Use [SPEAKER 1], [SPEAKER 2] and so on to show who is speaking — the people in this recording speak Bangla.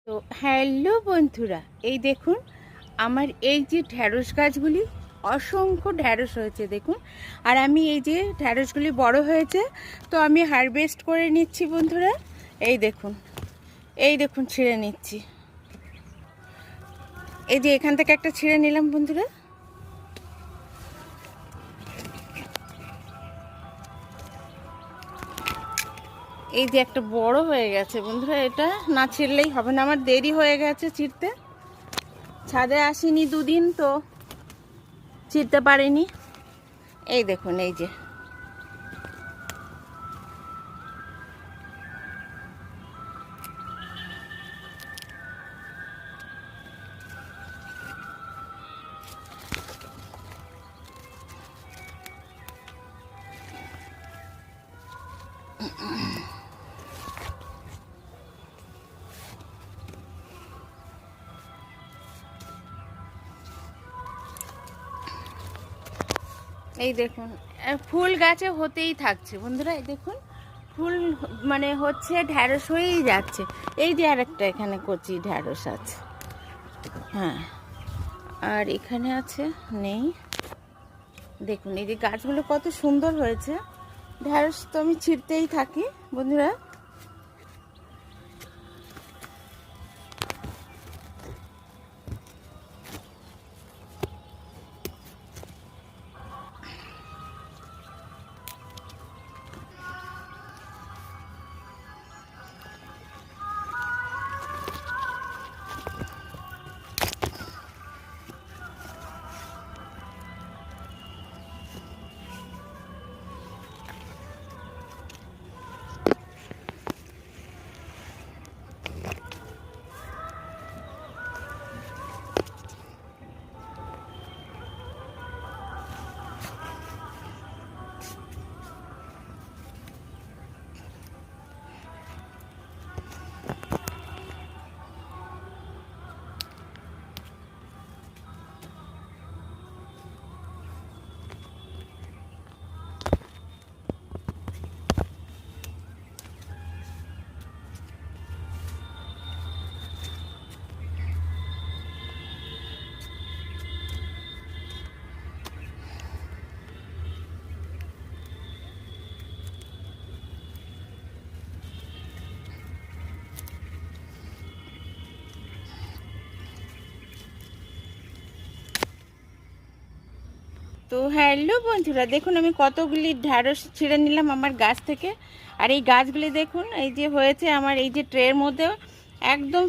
[SPEAKER 1] তো হ্যালো বন্ধুরা, এই দেখুন আমার এই যে ঢ্যাঁড়স গাছগুলি অসংখ্য ঢ্যাঁড়স হয়েছে দেখুন। আর আমি এই যে ঢ্যাঁড়সগুলি বড় হয়েছে তো আমি হারভেস্ট করে নিচ্ছি বন্ধুরা। এই দেখুন ছিঁড়ে নিচ্ছি। এই যে এখান থেকে একটা ছিঁড়ে নিলাম বন্ধুরা। এই যে একটা বড় হয়ে গেছে বন্ধুরা, এটা না ছিঁড়লেই হবে না, আমার দেরি হয়ে গেছে ছিঁড়তে। ছাদে আসিনি দুদিন তো ছিঁড়তে পারিনি। এই দেখুন এই যে এই দেখুন ফুল গাছে হতেই থাকছে বন্ধুরা। এই দেখুন ফুল মানে হচ্ছে, ঢ্যাঁড়স হয়েই যাচ্ছে। এই যে আর একটা এখানে কচি ঢ্যাঁড়স আছে, হ্যাঁ, আর এখানে আছে নেই। দেখুন এই যে গাছগুলো কত সুন্দর হয়েছে। ঢ্যাঁড়স তো আমি ছিঁড়তেই থাকি বন্ধুরা। তো হ্যালো বন্ধুরা, দেখুন আমি কতগুলি ঢ্যাঁড়স ছিঁড়ে নিলাম আমার গাছ থেকে। আর এই গাছগুলি দেখুন এই যে হয়েছে আমার এই যে ট্রের মধ্যে একদম